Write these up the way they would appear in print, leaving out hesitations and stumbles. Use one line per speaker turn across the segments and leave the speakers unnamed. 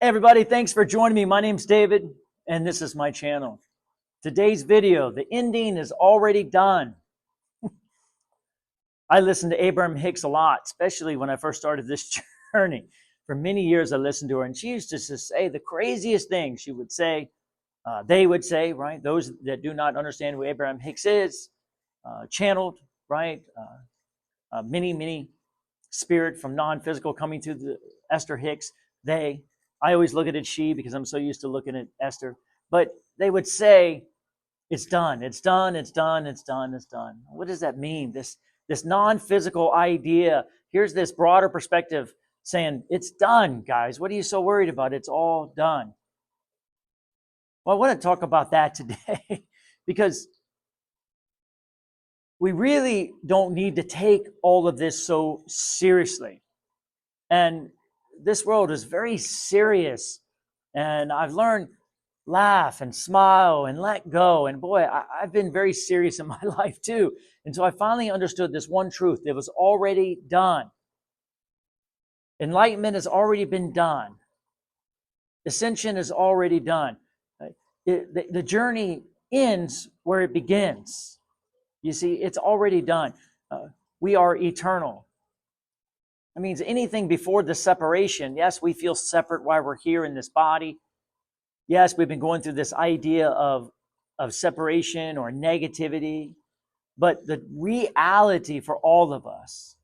Hey everybody, thanks for joining me. My name's David, and this is my channel. Today's video, the ending is already done. I listened to Abraham Hicks a lot, especially when I first started this journey. For many years, I listened to her, and she used to just say the craziest things. She would say, they would say, right? Those that do not understand who Abraham Hicks is, channeled, right? Many spirit from non-physical coming through the Esther Hicks. I always look at it she because I'm so used to looking at Esther. But they would say, it's done, it's done, it's done, it's done, it's done. What does that mean? This non-physical idea. Here's this broader perspective saying, it's done, guys. What are you so worried about? It's all done. Well, I want to talk about that today because we really don't need to take all of this so seriously. And this world is very serious. And I've learned laugh and smile and let go. And boy, I've been very serious in my life too. And so I finally understood this one truth. It was already done. Enlightenment has already been done. Ascension is already done. The journey ends where it begins. You see, it's already done. We are eternal. That means anything before the separation, yes, we feel separate while we're here in this body. Yes, we've been going through this idea of separation or negativity. But the reality for all of us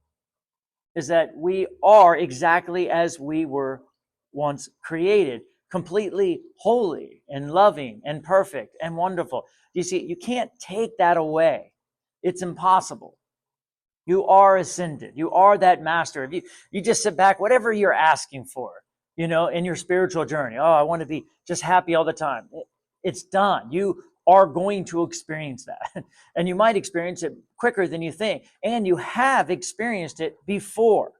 is that we are exactly as we were once created, completely holy and loving and perfect and wonderful. You see, you can't take that away. It's impossible. You are ascended. You are that master. If you just sit back, whatever you're asking for, in your spiritual journey. Oh, I want to be just happy all the time. It's done. You are going to experience that. And you might experience it quicker than you think. And you have experienced it before.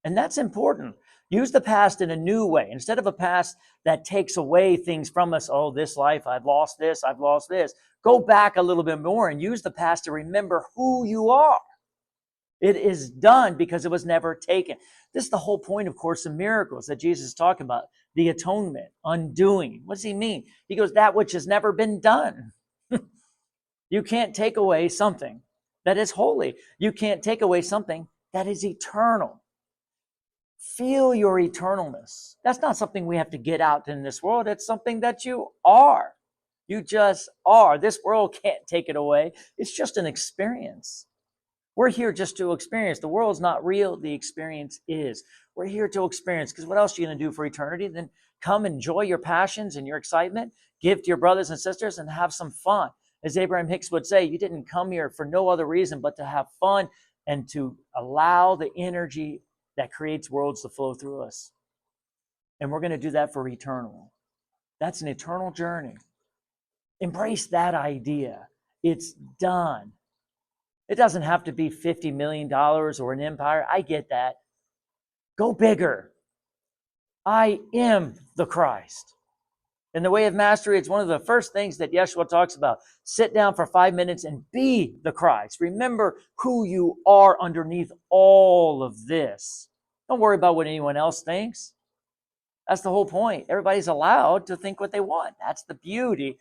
And that's important. Use the past in a new way. Instead of a past that takes away things from us. Oh, this life, I've lost this, I've lost this. Go back a little bit more and use the past to remember who you are. It is done because it was never taken. This is the whole point of Course in Miracles that Jesus is talking about. The atonement, undoing. What does he mean? He goes, that which has never been done. You can't take away something that is holy. You can't take away something that is eternal. Feel your eternalness. That's not something we have to get out in this world. It's something that you are. You just are. This world can't take it away. It's just an experience. We're here just to experience. The world's not real. The experience is. We're here to experience, because what else are you going to do for eternity? Then come enjoy your passions and your excitement, give to your brothers and sisters, and have some fun. As Abraham Hicks would say, you didn't come here for no other reason but to have fun and to allow the energy that creates worlds to flow through us. And we're going to do that for eternal. That's an eternal journey. Embrace that idea. It's done. It doesn't have to be $50 million or an empire. I get that. Go bigger. I am the Christ. In the Way of Mastery, it's one of the first things that Yeshua talks about. Sit down for 5 minutes and be the Christ. Remember who you are underneath all of this. Don't worry about what anyone else thinks. That's the whole point. Everybody's allowed to think what they want. That's the beauty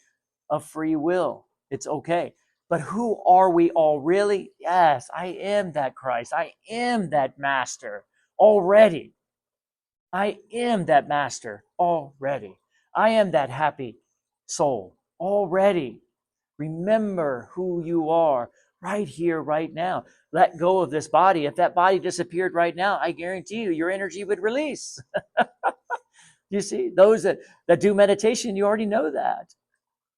of free will. It's okay. But who are we all really? Yes, I am that Christ. I am that master already. I am that master already. I am that happy soul already. Remember who you are right here, right now. Let go of this body. If that body disappeared right now, I guarantee you, your energy would release. You see, those that do meditation, you already know that.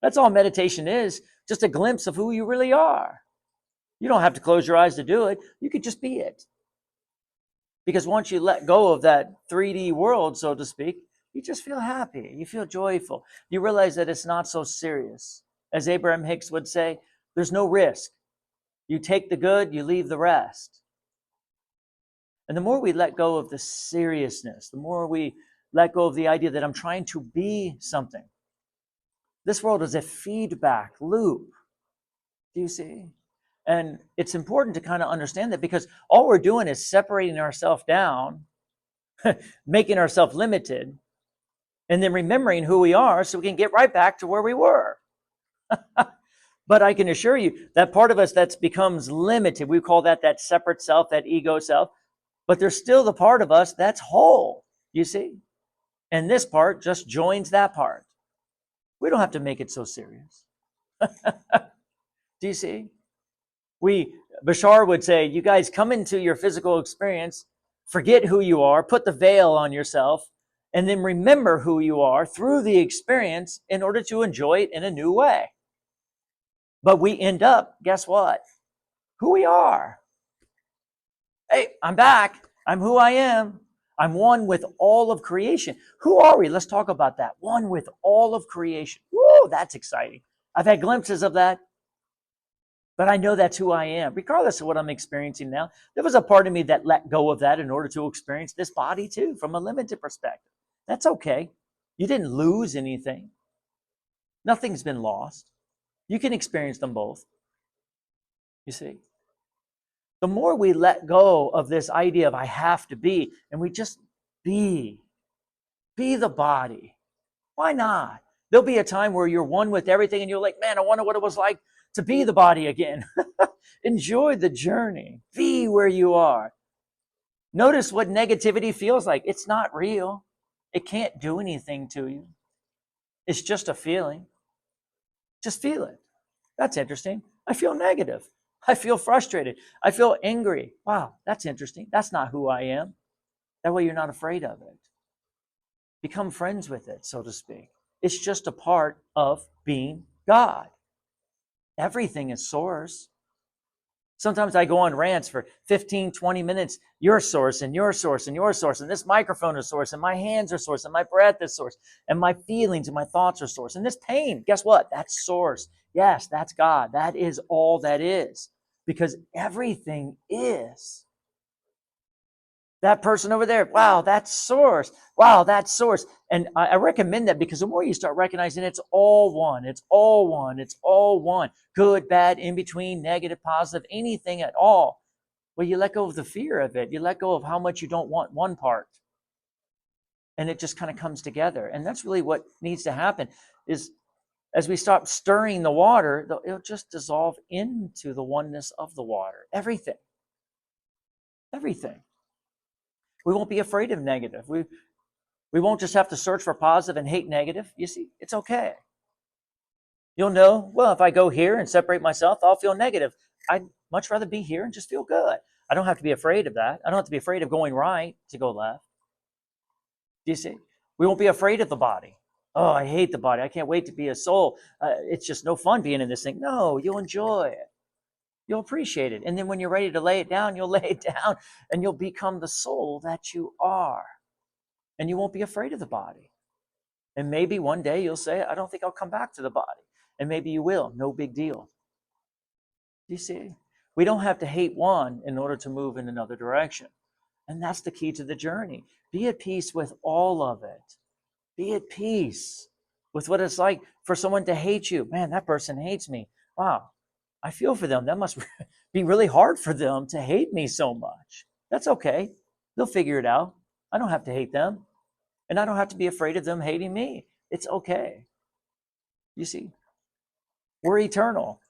That's all meditation is, just a glimpse of who you really are. You don't have to close your eyes to do it. You could just be it. Because once you let go of that 3D world, so to speak, you just feel happy. You feel joyful. You realize that it's not so serious. As Abraham Hicks would say, there's no risk. You take the good, you leave the rest. And the more we let go of the seriousness, the more we let go of the idea that I'm trying to be something. This world is a feedback loop. Do you see? And it's important to kind of understand that, because all we're doing is separating ourselves down, making ourselves limited, and then remembering who we are so we can get right back to where we were. But I can assure you that part of us that becomes limited, we call that separate self, that ego self, but there's still the part of us that's whole, you see? And this part just joins that part. We don't have to make it so serious. Do you see? Bashar would say, you guys come into your physical experience, forget who you are, put the veil on yourself, and then remember who you are through the experience in order to enjoy it in a new way. But we end up, guess what? Who we are. Hey, I'm back. I'm who I am. I'm one with all of creation. Who are we? Let's talk about that. One with all of creation. Whoa, that's exciting. I've had glimpses of that, but I know that's who I am, regardless of what I'm experiencing now. There was a part of me that let go of that in order to experience this body too, from a limited perspective. That's okay. You didn't lose anything. Nothing's been lost. You can experience them both. You see? The more we let go of this idea of I have to be, and we just be the body. Why not? There'll be a time where you're one with everything and you're like, man, I wonder what it was like to be the body again. Enjoy the journey. Be where you are. Notice what negativity feels like. It's not real. It can't do anything to you. It's just a feeling. Just feel it. That's interesting. I feel negative. I feel frustrated. I feel angry. Wow, that's interesting. That's not who I am. That way you're not afraid of it. Become friends with it, so to speak. It's just a part of being God. Everything is source. Sometimes I go on rants for 15, 20 minutes. Your source and your source and your source. And this microphone is source. And my hands are source. And my breath is source. And my feelings and my thoughts are source. And this pain, guess what? That's source. Yes, that's God. That is all that is. Because everything is. That person over there, wow, that's source. Wow, that's source. And I recommend that because the more you start recognizing it's all one, it's all one, it's all one. Good, bad, in between, negative, positive, anything at all. Well, you let go of the fear of it. You let go of how much you don't want one part. And it just kind of comes together. And that's really what needs to happen is as we stop stirring the water, it'll just dissolve into the oneness of the water. Everything. Everything. We won't be afraid of negative. We won't just have to search for positive and hate negative. You see, it's okay. You'll know, well, if I go here and separate myself, I'll feel negative. I'd much rather be here and just feel good. I don't have to be afraid of that. I don't have to be afraid of going right to go left. Do you see? We won't be afraid of the body. Oh, I hate the body. I can't wait to be a soul. It's just no fun being in this thing. No, you'll enjoy it. You'll appreciate it. And then when you're ready to lay it down, you'll lay it down and you'll become the soul that you are. And you won't be afraid of the body. And maybe one day you'll say, I don't think I'll come back to the body. And maybe you will. No big deal. You see? We don't have to hate one in order to move in another direction. And that's the key to the journey. Be at peace with all of it. Be at peace with what it's like for someone to hate you. Man, that person hates me. Wow. I feel for them. That must be really hard for them to hate me so much. That's okay. They'll figure it out. I don't have to hate them. And I don't have to be afraid of them hating me. It's okay. You see, we're eternal.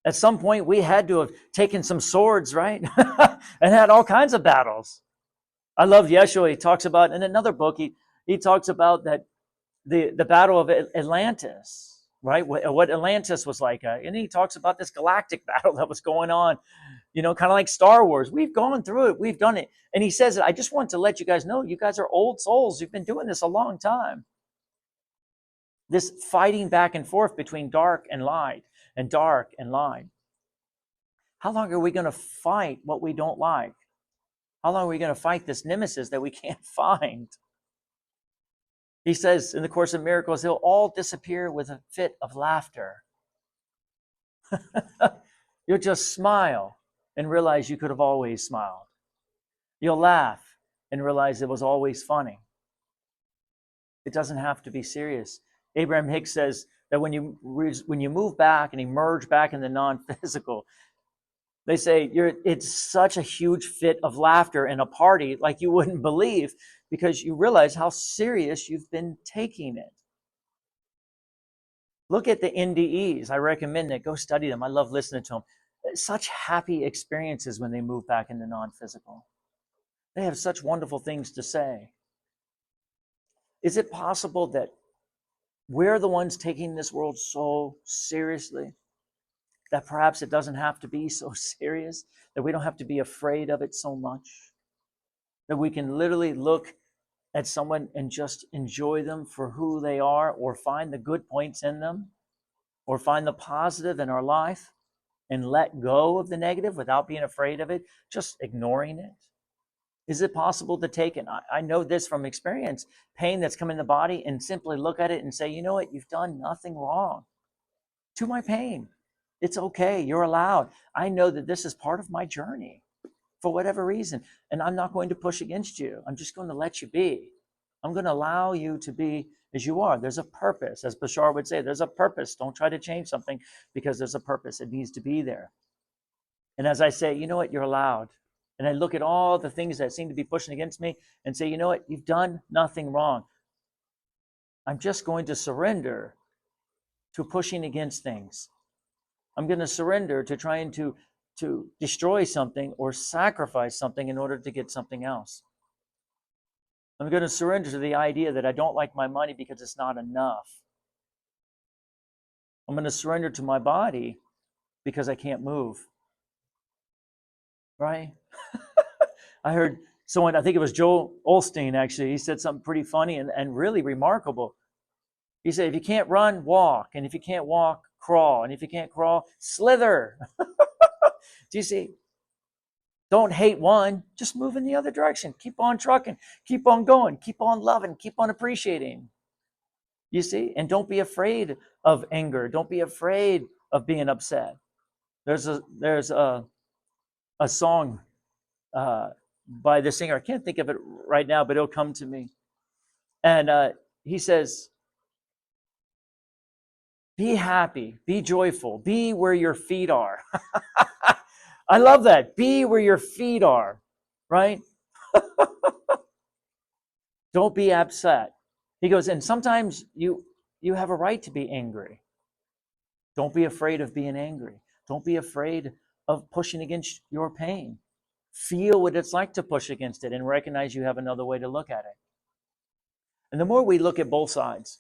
At some point, we had to have taken some swords, right? And had all kinds of battles. I love Yeshua. He talks about, in another book, he talks about that the battle of Atlantis, right? What Atlantis was like. And he talks about this galactic battle that was going on, kind of like Star Wars. We've gone through it. We've done it. And he says, I just want to let you guys know, you guys are old souls. You've been doing this a long time. This fighting back and forth between dark and light and dark and light. How long are we going to fight what we don't like? How long are we going to fight this nemesis that we can't find? He says in the Course of Miracles, they'll all disappear with a fit of laughter. You'll just smile and realize you could have always smiled. You'll laugh and realize it was always funny. It doesn't have to be serious. Abraham Hicks says that when you move back and emerge back in the non-physical, They say it's such a huge fit of laughter in a party like you wouldn't believe, because you realize how serious you've been taking it. Look at the NDEs. I recommend it. Go study them. I love listening to them. Such happy experiences when they move back into non-physical. They have such wonderful things to say. Is it possible that we're the ones taking this world so seriously that perhaps it doesn't have to be so serious, that we don't have to be afraid of it so much, that we can literally look at someone and just enjoy them for who they are, or find the good points in them, or find the positive in our life and let go of the negative without being afraid of it, just ignoring it? Is it possible to take it? I know this from experience, pain that's come in the body, and simply look at it and say, you know what, you've done nothing wrong to my pain. It's okay. You're allowed. I know that this is part of my journey for whatever reason, and I'm not going to push against you. I'm just going to let you be. I'm going to allow you to be as you are. There's a purpose. As Bashar would say, there's a purpose. Don't try to change something because there's a purpose. It needs to be there. And as I say, you know what, you're allowed. And I look at all the things that seem to be pushing against me and say, you know what, you've done nothing wrong. I'm just going to surrender to pushing against things. I'm going to surrender to trying to destroy something or sacrifice something in order to get something else. I'm going to surrender to the idea that I don't like my money because it's not enough. I'm going to surrender to my body because I can't move. Right? I heard someone, I think it was Joel Osteen actually, he said something pretty funny and really remarkable. He said, if you can't run, walk. And if you can't walk, crawl. And if you can't crawl, slither. Do you see? Don't hate one, just move in the other direction. Keep on trucking, keep on going, keep on loving, keep on appreciating. You see? And don't be afraid of anger. Don't be afraid of being upset. There's a song by the singer. I can't think of it right now, but it'll come to me. And he says, be happy, be joyful, be where your feet are. I love that. Be where your feet are, right? Don't be upset. He goes, and sometimes you have a right to be angry. Don't be afraid of being angry. Don't be afraid of pushing against your pain. Feel what it's like to push against it and recognize you have another way to look at it. And the more we look at both sides,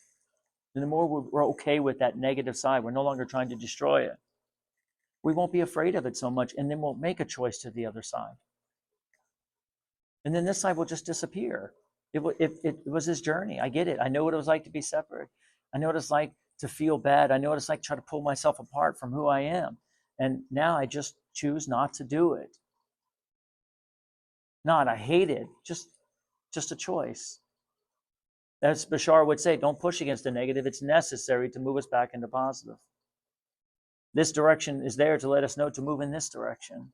and the more we're okay with that negative side, we're no longer trying to destroy it. We won't be afraid of it so much, and then we'll make a choice to the other side. And then this side will just disappear. It was his journey. I get it. I know what it was like to be separate. I know what it's like to feel bad. I know what it's like to try to pull myself apart from who I am. And now I just choose not to do it. Not, I hate it. Just a choice. As Bashar would say, don't push against the negative. It's necessary to move us back into positive. This direction is there to let us know to move in this direction.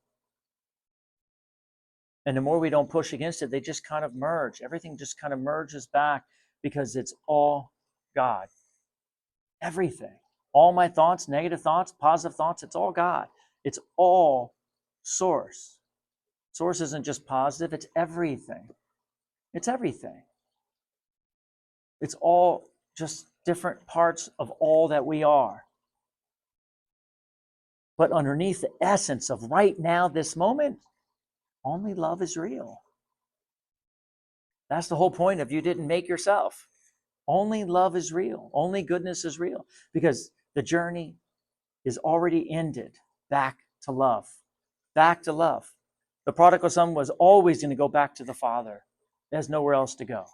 And the more we don't push against it, they just kind of merge. Everything just kind of merges back because it's all God. Everything. All my thoughts, negative thoughts, positive thoughts, it's all God. It's all source. Source isn't just positive, it's everything. It's everything. It's all just different parts of all that we are. But underneath the essence of right now, this moment, only love is real. That's the whole point of you didn't make yourself. Only love is real. Only goodness is real. Because the journey is already ended. Back to love. Back to love. The prodigal son was always going to go back to the Father. There's nowhere else to go.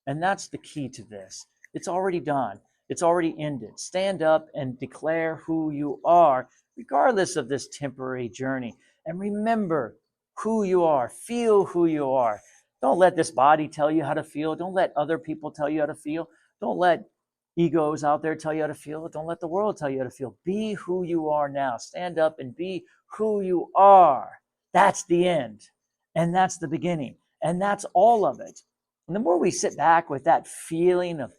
And that's the key to this. It's already done. It's already ended. Stand up and declare who you are, regardless of this temporary journey. And remember who you are. Feel who you are. Don't let this body tell you how to feel. Don't let other people tell you how to feel. Don't let egos out there tell you how to feel. Don't let the world tell you how to feel. Be who you are now. Stand up and be who you are. That's the end. And that's the beginning. And that's all of it. And the more we sit back with that feeling of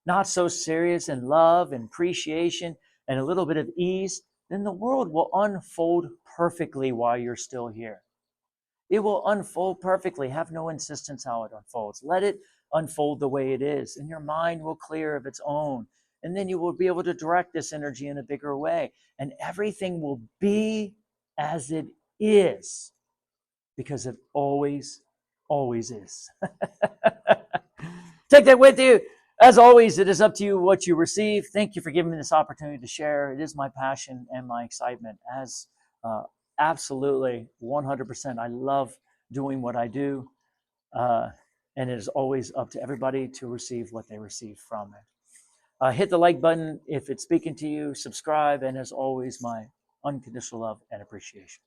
not so serious and love and appreciation and a little bit of ease, then the world will unfold perfectly while you're still here. It will unfold perfectly. Have no insistence how it unfolds. Let it unfold the way it is, and your mind will clear of its own. And then you will be able to direct this energy in a bigger way, and everything will be as it is because it always, always is. Take that with you. As always, it is up to you what you receive. Thank you for giving me this opportunity to share. It is my passion and my excitement. As absolutely 100%, I love doing what I do. Uh, and it is always up to everybody to receive what they receive from it. Hit the like button if it's speaking to you, subscribe, and as always, my unconditional love and appreciation.